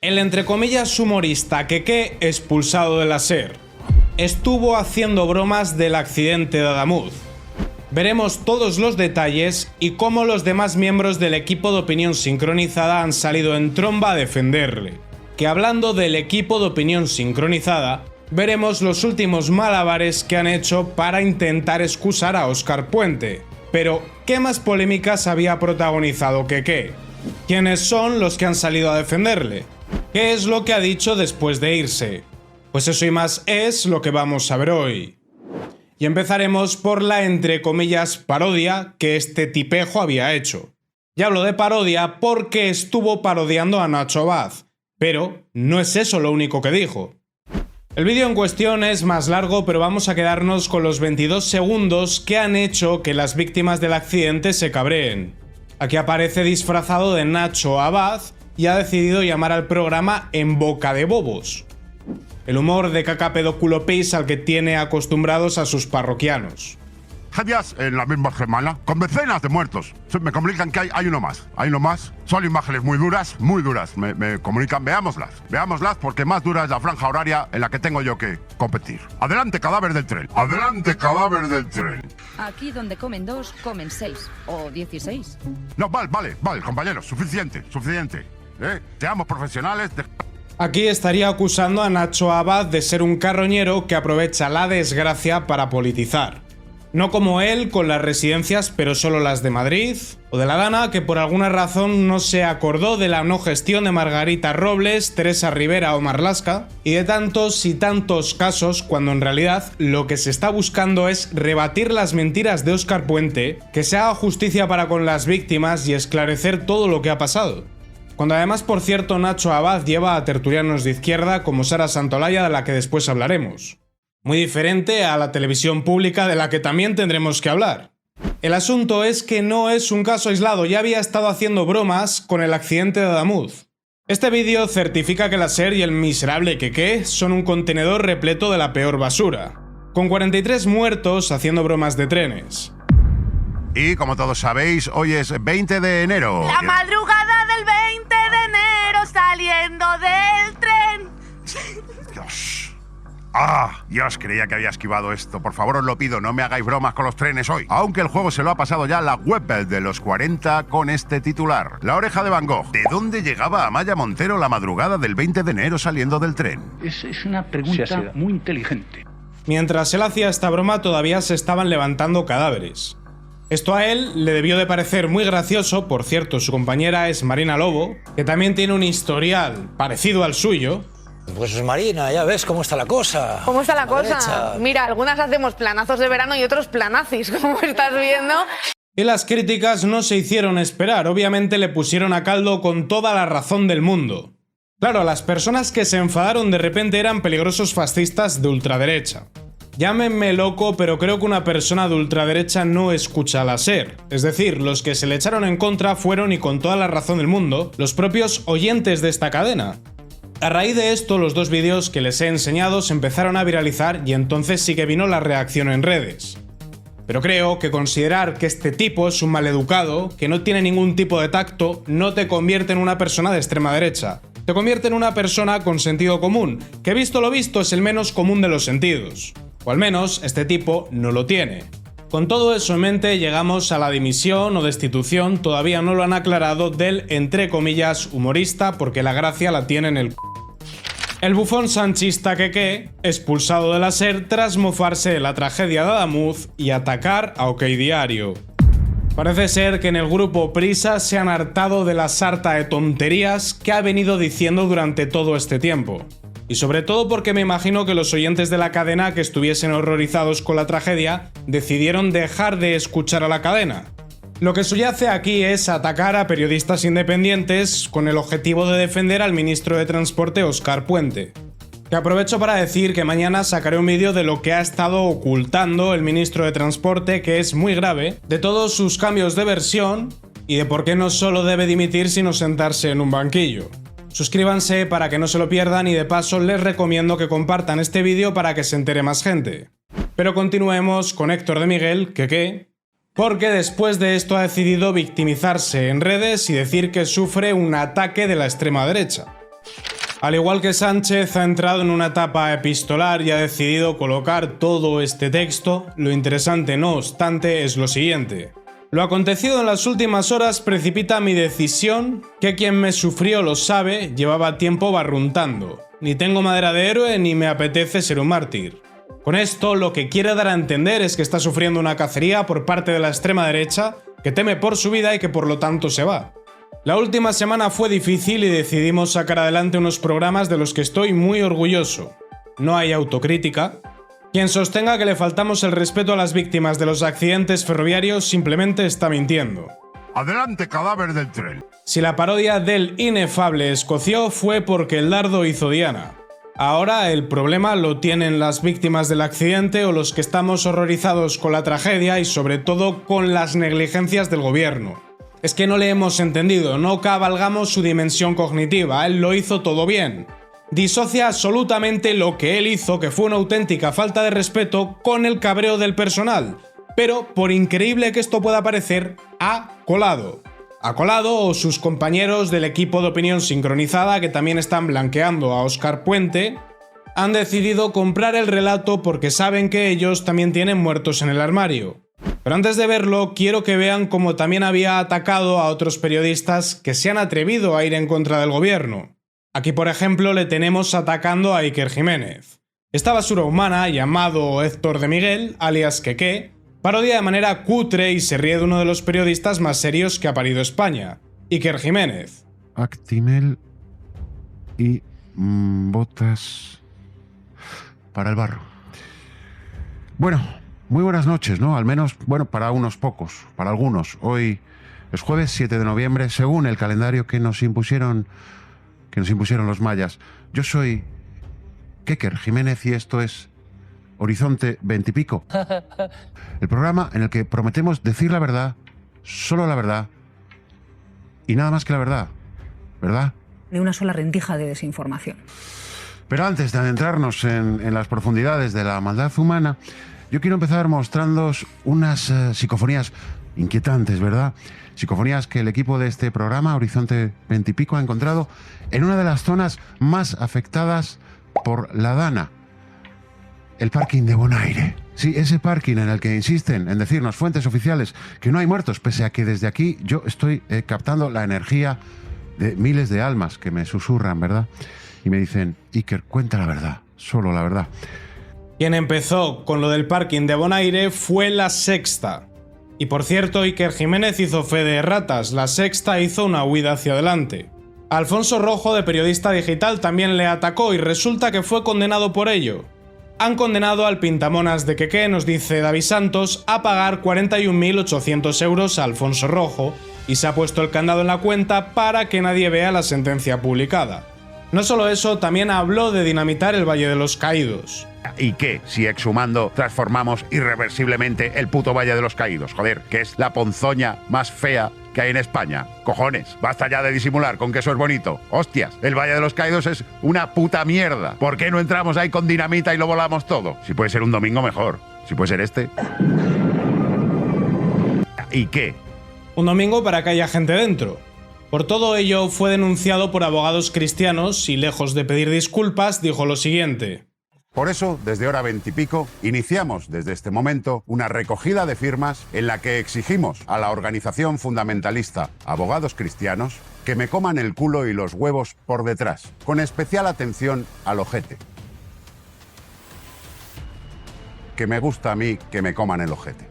El entre comillas humorista Keke, expulsado de la SER, estuvo haciendo bromas del accidente de Adamuz. Veremos todos los detalles y cómo los demás miembros del equipo de opinión sincronizada han salido en tromba a defenderle. Que hablando del equipo de opinión sincronizada, veremos los últimos malabares que han hecho para intentar excusar a Óscar Puente. Pero, ¿qué más polémicas había protagonizado Keke? ¿Quiénes son los que han salido a defenderle? ¿Qué es lo que ha dicho después de irse? Pues eso y más es lo que vamos a ver hoy. Y empezaremos por la entre comillas parodia que este tipejo había hecho. Y hablo de parodia porque estuvo parodiando a Nacho Abad, pero no es eso lo único que dijo. El vídeo en cuestión es más largo, pero vamos a quedarnos con los 22 segundos que han hecho que las víctimas del accidente se cabreen. Aquí aparece disfrazado de Nacho Abad y ha decidido llamar al programa En Boca de Bobos. El humor de caca pedo pis al que tiene acostumbrados a sus parroquianos. Días en la misma semana, con decenas de muertos. Me comunican que hay uno más. Hay uno más. Son imágenes muy duras, muy duras. Me comunican, veámoslas, porque más dura es la franja horaria en la que tengo yo que competir. Adelante, cadáver del tren. Adelante, cadáver del tren. Aquí donde comen 2, comen 6 o 16. No, vale, compañeros, suficiente. Seamos profesionales. Aquí estaría acusando a Nacho Abad de ser un carroñero que aprovecha la desgracia para politizar. No como él con las residencias, pero solo las de Madrid, o de la Dana, que por alguna razón no se acordó de la no gestión de Margarita Robles, Teresa Rivera o Marlaska, y de tantos y tantos casos cuando en realidad lo que se está buscando es rebatir las mentiras de Óscar Puente, que se haga justicia para con las víctimas y esclarecer todo lo que ha pasado. Cuando además, por cierto, Nacho Abad lleva a tertulianos de izquierda como Sara Santolaya, de la que después hablaremos. Muy diferente a la televisión pública, de la que también tendremos que hablar. El asunto es que no es un caso aislado, ya había estado haciendo bromas con el accidente de Adamuz. Este vídeo certifica que la SER y el miserable Keke son un contenedor repleto de la peor basura, con 43 muertos haciendo bromas de trenes. Y como todos sabéis, hoy es 20 de enero. La madrugada del 20 de enero saliendo del tren. Dios. Dios, creía que había esquivado esto. Por favor, os lo pido, no me hagáis bromas con los trenes hoy. Aunque el juego se lo ha pasado ya la web de los 40 con este titular. La oreja de Van Gogh. ¿De dónde llegaba Amaya Montero la madrugada del 20 de enero saliendo del tren? Es una pregunta muy inteligente. Mientras él hacía esta broma, todavía se estaban levantando cadáveres. Esto a él le debió de parecer muy gracioso. Por cierto, su compañera es Marina Lobo, que también tiene un historial parecido al suyo. Pues Marina, ya ves cómo está la cosa. ¿Cómo está la cosa? Derecha. Mira, algunas hacemos planazos de verano y otros planazis, como estás viendo. Y las críticas no se hicieron esperar, obviamente le pusieron a caldo con toda la razón del mundo. Claro, las personas que se enfadaron de repente eran peligrosos fascistas de ultraderecha. Llámenme loco, pero creo que una persona de ultraderecha no escucha a la SER. Es decir, los que se le echaron en contra fueron, y con toda la razón del mundo, los propios oyentes de esta cadena. A raíz de esto, los dos vídeos que les he enseñado se empezaron a viralizar y entonces sí que vino la reacción en redes. Pero creo que considerar que este tipo es un maleducado, que no tiene ningún tipo de tacto, no te convierte en una persona de extrema derecha. Te convierte en una persona con sentido común, que visto lo visto es el menos común de los sentidos. O al menos este tipo no lo tiene. Con todo eso en mente llegamos a la dimisión o destitución, todavía no lo han aclarado, del entre comillas humorista, porque la gracia la tiene en el c***. El bufón sanchista Keke, expulsado de la SER tras mofarse de la tragedia de Adamuz y atacar a OK Diario. Parece ser que en el grupo Prisa se han hartado de la sarta de tonterías que ha venido diciendo durante todo este tiempo. Y sobre todo porque me imagino que los oyentes de la cadena que estuviesen horrorizados con la tragedia decidieron dejar de escuchar a la cadena. Lo que subyace aquí es atacar a periodistas independientes con el objetivo de defender al ministro de Transporte Óscar Puente. Que aprovecho para decir que mañana sacaré un vídeo de lo que ha estado ocultando el ministro de Transporte, que es muy grave, de todos sus cambios de versión y de por qué no solo debe dimitir sino sentarse en un banquillo. Suscríbanse para que no se lo pierdan y de paso les recomiendo que compartan este vídeo para que se entere más gente. Pero continuemos con Héctor de Miguel, Keke, porque después de esto ha decidido victimizarse en redes y decir que sufre un ataque de la extrema derecha. Al igual que Sánchez ha entrado en una etapa epistolar y ha decidido colocar todo este texto, lo interesante no obstante es lo siguiente. Lo acontecido en las últimas horas precipita mi decisión, que quien me sufrió lo sabe, llevaba tiempo barruntando. Ni tengo madera de héroe ni me apetece ser un mártir. Con esto lo que quiere dar a entender es que está sufriendo una cacería por parte de la extrema derecha, que teme por su vida y que por lo tanto se va. La última semana fue difícil y decidimos sacar adelante unos programas de los que estoy muy orgulloso. No hay autocrítica. Quien sostenga que le faltamos el respeto a las víctimas de los accidentes ferroviarios simplemente está mintiendo. Adelante, cadáver del tren. Si la parodia del inefable escoció fue porque el dardo hizo Diana. Ahora el problema lo tienen las víctimas del accidente o los que estamos horrorizados con la tragedia y sobre todo con las negligencias del gobierno. Es que no le hemos entendido, no cabalgamos su dimensión cognitiva, él lo hizo todo bien. Disocia absolutamente lo que él hizo, que fue una auténtica falta de respeto, con el cabreo del personal. Pero, por increíble que esto pueda parecer, ha colado. Ha colado o sus compañeros del equipo de opinión sincronizada, que también están blanqueando a Óscar Puente, han decidido comprar el relato porque saben que ellos también tienen muertos en el armario. Pero antes de verlo, quiero que vean cómo también había atacado a otros periodistas que se han atrevido a ir en contra del gobierno. Aquí, por ejemplo, le tenemos atacando a Iker Jiménez. Esta basura humana, llamado Héctor de Miguel, alias Keke, parodia de manera cutre y se ríe de uno de los periodistas más serios que ha parido España, Iker Jiménez. Actimel y botas para el barro. Bueno, muy buenas noches, ¿no? Al menos, bueno, para unos pocos, para algunos. Hoy es jueves 7 de noviembre, según el calendario que nos impusieron los mayas. Yo soy Iker Jiménez y esto es Horizonte 20 y pico. El programa en el que prometemos decir la verdad, solo la verdad y nada más que la verdad, ¿verdad? Ni una sola rendija de desinformación. Pero antes de adentrarnos en las profundidades de la maldad humana, yo quiero empezar mostrándoos unas psicofonías inquietantes, ¿verdad? Psicofonías que el equipo de este programa, Horizonte 20 y pico, ha encontrado en una de las zonas más afectadas por la Dana. El parking de Bonaire. Sí, ese parking en el que insisten en decirnos fuentes oficiales que no hay muertos, pese a que desde aquí yo estoy captando la energía de miles de almas que me susurran, ¿verdad? Y me dicen, Iker, cuenta la verdad, solo la verdad. Quien empezó con lo del parking de Bonaire fue La Sexta. Y por cierto, Iker Jiménez hizo fe de ratas, La Sexta hizo una huida hacia adelante. Alfonso Rojo, de Periodista Digital, también le atacó y resulta que fue condenado por ello. Han condenado al pintamonas de Keke, nos dice David Santos, a pagar 41.800 euros a Alfonso Rojo y se ha puesto el candado en la cuenta para que nadie vea la sentencia publicada. No solo eso, también habló de dinamitar el Valle de los Caídos. ¿Y qué? Si exhumando transformamos irreversiblemente el puto Valle de los Caídos, joder, que es la ponzoña más fea que hay en España. Cojones, basta ya de disimular con que eso es bonito. Hostias, el Valle de los Caídos es una puta mierda. ¿Por qué no entramos ahí con dinamita y lo volamos todo? Si puede ser un domingo mejor, si puede ser este. ¿Y qué? Un domingo para que haya gente dentro. Por todo ello fue denunciado por abogados cristianos y lejos de pedir disculpas dijo lo siguiente. Por eso, desde hora 20 y pico, iniciamos desde este momento una recogida de firmas en la que exigimos a la organización fundamentalista Abogados Cristianos que me coman el culo y los huevos por detrás, con especial atención al ojete. Que me gusta a mí que me coman el ojete.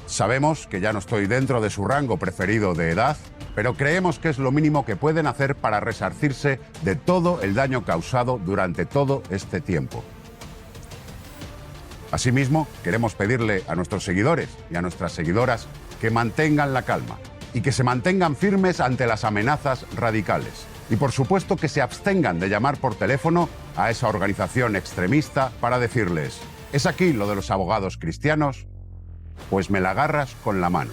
Sabemos que ya no estoy dentro de su rango preferido de edad, pero creemos que es lo mínimo que pueden hacer para resarcirse de todo el daño causado durante todo este tiempo. Asimismo, queremos pedirle a nuestros seguidores y a nuestras seguidoras que mantengan la calma y que se mantengan firmes ante las amenazas radicales. Y por supuesto que se abstengan de llamar por teléfono a esa organización extremista para decirles: ¿es aquí lo de los abogados cristianos? Pues me la agarras con la mano.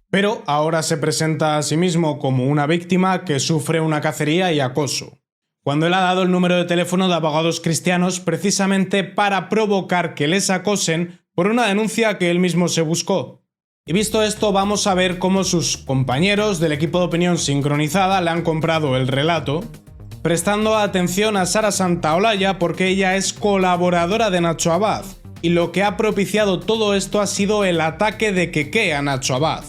Pero ahora se presenta a sí mismo como una víctima que sufre una cacería y acoso, cuando él ha dado el número de teléfono de abogados cristianos precisamente para provocar que les acosen por una denuncia que él mismo se buscó. Y visto esto, vamos a ver cómo sus compañeros del equipo de opinión sincronizada le han comprado el relato, prestando atención a Sara Santaolalla porque ella es colaboradora de Nacho Abad, y lo que ha propiciado todo esto ha sido el ataque de Keke a Nacho Abad.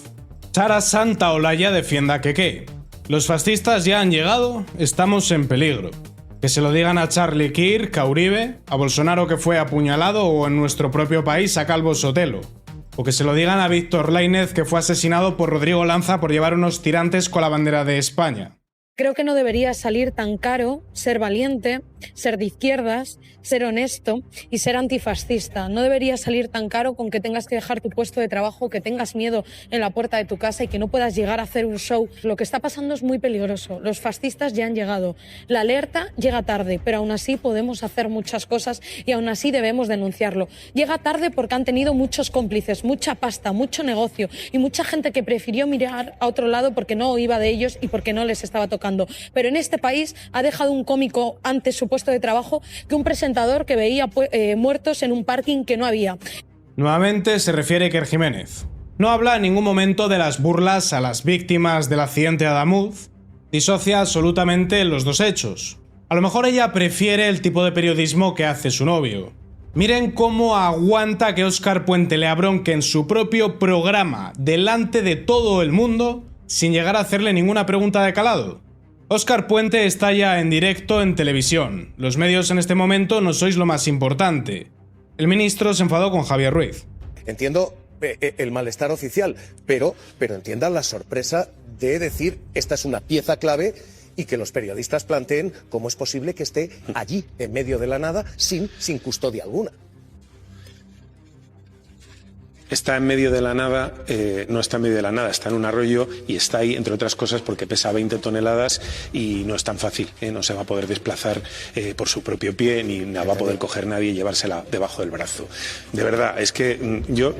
Sara Santaolalla defiende a Keke. Los fascistas ya han llegado, estamos en peligro. Que se lo digan a Charlie Kirk, a Uribe, a Bolsonaro que fue apuñalado o en nuestro propio país a Calvo Sotelo. O que se lo digan a Víctor Lainez que fue asesinado por Rodrigo Lanza por llevar unos tirantes con la bandera de España. Creo que no debería salir tan caro ser valiente, ser de izquierdas, ser honesto y ser antifascista. No debería salir tan caro con que tengas que dejar tu puesto de trabajo, que tengas miedo en la puerta de tu casa y que no puedas llegar a hacer un show. Lo que está pasando es muy peligroso. Los fascistas ya han llegado. La alerta llega tarde, pero aún así podemos hacer muchas cosas y aún así debemos denunciarlo. Llega tarde porque han tenido muchos cómplices, mucha pasta, mucho negocio y mucha gente que prefirió mirar a otro lado porque no iba de ellos y porque no les estaba tocando. Pero en este país ha dejado un cómico antes su puesto de trabajo que un presentador que veía muertos en un parking que no había. Nuevamente se refiere Iker Jiménez. No habla en ningún momento de las burlas a las víctimas del accidente Adamuz, disocia absolutamente los dos hechos. A lo mejor ella prefiere el tipo de periodismo que hace su novio. Miren cómo aguanta que Óscar Puente le abronque en su propio programa delante de todo el mundo sin llegar a hacerle ninguna pregunta de calado. Óscar Puente está ya en directo en televisión. Los medios en este momento no sois lo más importante. El ministro se enfadó con Javier Ruiz. Entiendo el malestar oficial, pero entiendan la sorpresa de decir esta es una pieza clave y que los periodistas planteen cómo es posible que esté allí, en medio de la nada, sin custodia alguna. Está en medio de la nada, no está en medio de la nada, está en un arroyo y está ahí, entre otras cosas, porque pesa 20 toneladas y no es tan fácil, no se va a poder desplazar por su propio pie, ni la va a poder coger nadie y llevársela debajo del brazo. De verdad, es que yo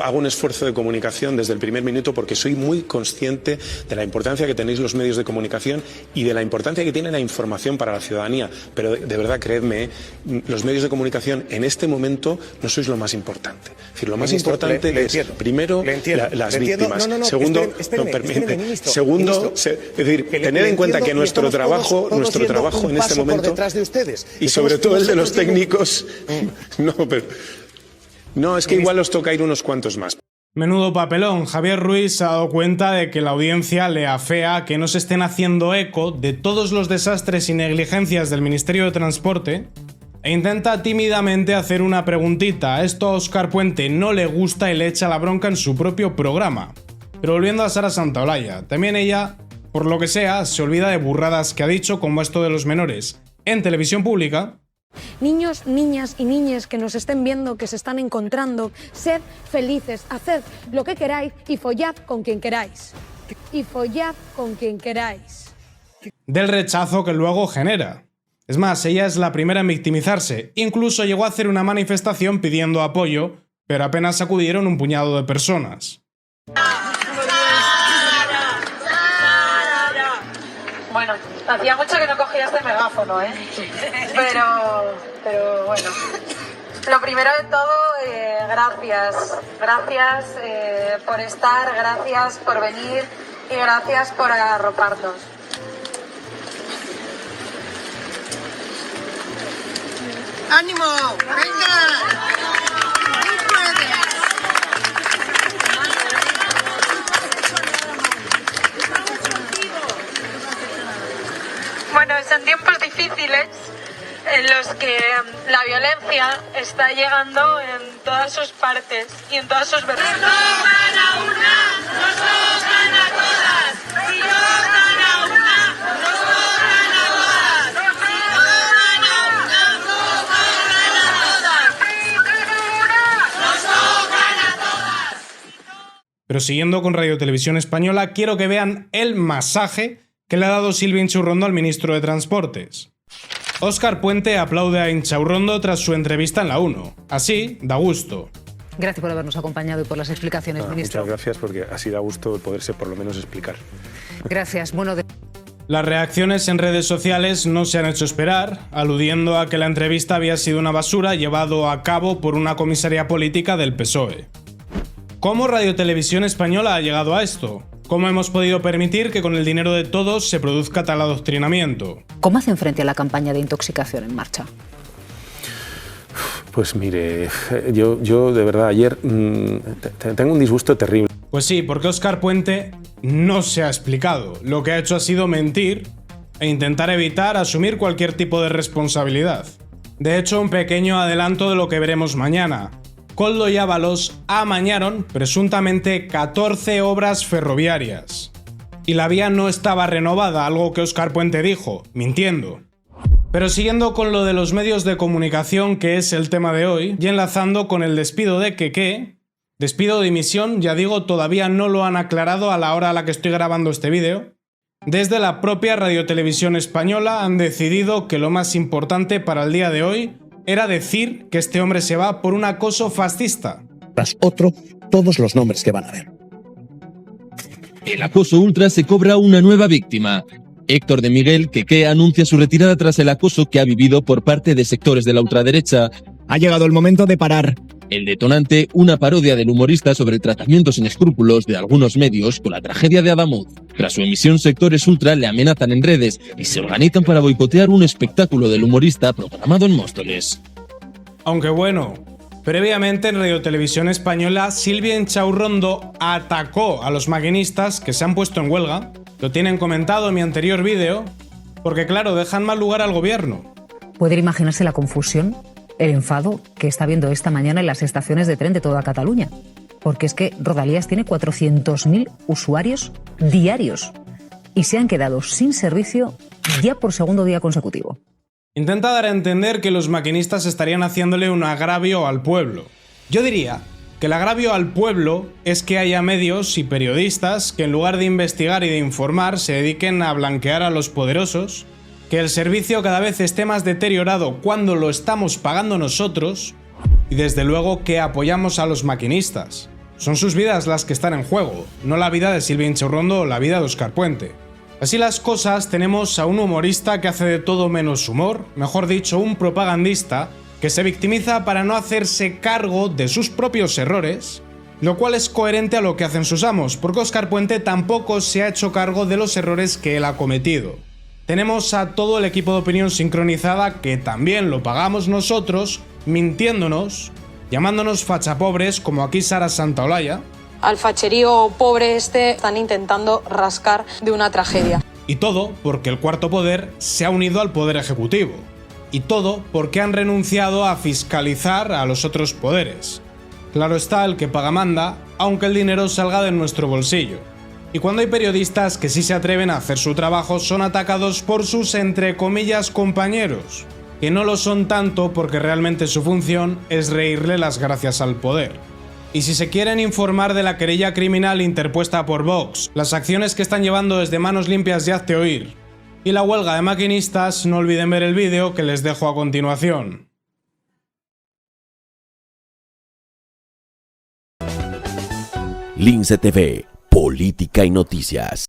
hago un esfuerzo de comunicación desde el primer minuto porque soy muy consciente de la importancia que tenéis los medios de comunicación y de la importancia que tiene la información para la ciudadanía, pero de verdad, creedme, los medios de comunicación en este momento no sois lo más importante. Es decir, lo más importante es, primero, las víctimas. Segundo, segundo, es decir, tener en cuenta que nuestro trabajo en este momento, y sobre todo el de los técnicos, no, es que igual os toca ir unos cuantos más. Menudo papelón. Javier Ruiz se ha dado cuenta de que la audiencia le afea que no se estén haciendo eco de todos los desastres y negligencias del Ministerio de Transporte e intenta tímidamente hacer una preguntita. Esto a Óscar Puente no le gusta y le echa la bronca en su propio programa. Pero volviendo a Sara Santaolalla, también ella, por lo que sea, se olvida de burradas que ha dicho, como esto de los menores en televisión pública. Niños, niñas y niñas que nos estén viendo, que se están encontrando, sed felices, haced lo que queráis y follad con quien queráis. Y follad con quien queráis. Del rechazo que luego genera. Es más, ella es la primera en victimizarse. Incluso llegó a hacer una manifestación pidiendo apoyo, pero apenas acudieron un puñado de personas. Bueno, hacía mucho que no cogía este megáfono, ¿eh? Pero bueno. Lo primero de todo, gracias. Gracias por estar, gracias por venir y gracias por arroparnos. ¡Ánimo! ¡Venga! Bueno, son tiempos difíciles en los que la violencia está llegando en todas sus partes y en todas sus versiones. ¡Nos tocan a una! ¡Nos tocan a todas! ¡Si nos tocan a una! ¡Nos tocan a todas! ¡Si nos tocan a una! ¡Nos tocan a todas! ¡Nos tocan a todas! Pero siguiendo con Radio Televisión Española, quiero que vean el masaje que le ha dado Silvia Inchaurrondo al ministro de Transportes. Óscar Puente aplaude a Inchaurrondo tras su entrevista en la 1. Así, da gusto. Gracias por habernos acompañado y por las explicaciones, ministro. Muchas gracias, porque así da gusto poderse por lo menos explicar. Gracias. Bueno, Las reacciones en redes sociales no se han hecho esperar, aludiendo a que la entrevista había sido una basura llevado a cabo por una comisaría política del PSOE. ¿Cómo Radio Televisión Española ha llegado a esto? ¿Cómo hemos podido permitir que con el dinero de todos se produzca tal adoctrinamiento? ¿Cómo hacen frente a la campaña de intoxicación en marcha? Pues mire, yo de verdad ayer tengo un disgusto terrible. Pues sí, porque Óscar Puente no se ha explicado. Lo que ha hecho ha sido mentir e intentar evitar asumir cualquier tipo de responsabilidad. De hecho, un pequeño adelanto de lo que veremos mañana. Koldo y Ábalos amañaron presuntamente 14 obras ferroviarias. Y la vía no estaba renovada, algo que Óscar Puente dijo, mintiendo. Pero siguiendo con lo de los medios de comunicación, que es el tema de hoy, y enlazando con el despido de Keke, despido o dimisión, ya digo, todavía no lo han aclarado a la hora a la que estoy grabando este vídeo. Desde la propia Radio Televisión Española han decidido que lo más importante para el día de hoy era decir que este hombre se va por un acoso fascista. Tras otro, todos los nombres que van a ver. El acoso ultra se cobra una nueva víctima. Héctor de Miguel Keke anuncia su retirada tras el acoso que ha vivido por parte de sectores de la ultraderecha. Ha llegado el momento de parar. El detonante, una parodia del humorista sobre el tratamiento sin escrúpulos de algunos medios con la tragedia de Adamuz. Tras su emisión, sectores ultra le amenazan en redes y se organizan para boicotear un espectáculo del humorista programado en Móstoles. Aunque bueno, previamente en Radio Televisión Española, Silvia Inchaurrondo atacó a los maquinistas que se han puesto en huelga. Lo tienen comentado en mi anterior vídeo, porque claro, dejan mal lugar al gobierno. ¿Puede imaginarse la confusión, el enfado que está viendo esta mañana en las estaciones de tren de toda Cataluña? Porque es que Rodalías tiene 400.000 usuarios diarios y se han quedado sin servicio ya por segundo día consecutivo. Intenta dar a entender que los maquinistas estarían haciéndole un agravio al pueblo. Yo diría que el agravio al pueblo es que haya medios y periodistas que en lugar de investigar y de informar se dediquen a blanquear a los poderosos, que el servicio cada vez esté más deteriorado cuando lo estamos pagando nosotros y desde luego que apoyamos a los maquinistas. Son sus vidas las que están en juego, no la vida de Silvia Inchaurrondo o la vida de Óscar Puente. Así las cosas, tenemos a un humorista que hace de todo menos humor, mejor dicho, un propagandista que se victimiza para no hacerse cargo de sus propios errores, lo cual es coherente a lo que hacen sus amos, porque Óscar Puente tampoco se ha hecho cargo de los errores que él ha cometido. Tenemos a todo el equipo de Opinión Sincronizada, que también lo pagamos nosotros, mintiéndonos, llamándonos fachapobres, como aquí Sara Santaolalla. Al facherío pobre están intentando rascar de una tragedia. Y todo porque el cuarto poder se ha unido al poder ejecutivo. Y todo porque han renunciado a fiscalizar a los otros poderes. Claro está, el que paga manda, aunque el dinero salga de nuestro bolsillo. Y cuando hay periodistas que sí se atreven a hacer su trabajo, son atacados por sus, entre comillas, compañeros, que no lo son tanto porque realmente su función es reírle las gracias al poder. Y si se quieren informar de la querella criminal interpuesta por Vox, las acciones que están llevando desde Manos Limpias y Hazte Oír, y la huelga de maquinistas, no olviden ver el vídeo que les dejo a continuación. Lince TV, política y noticias.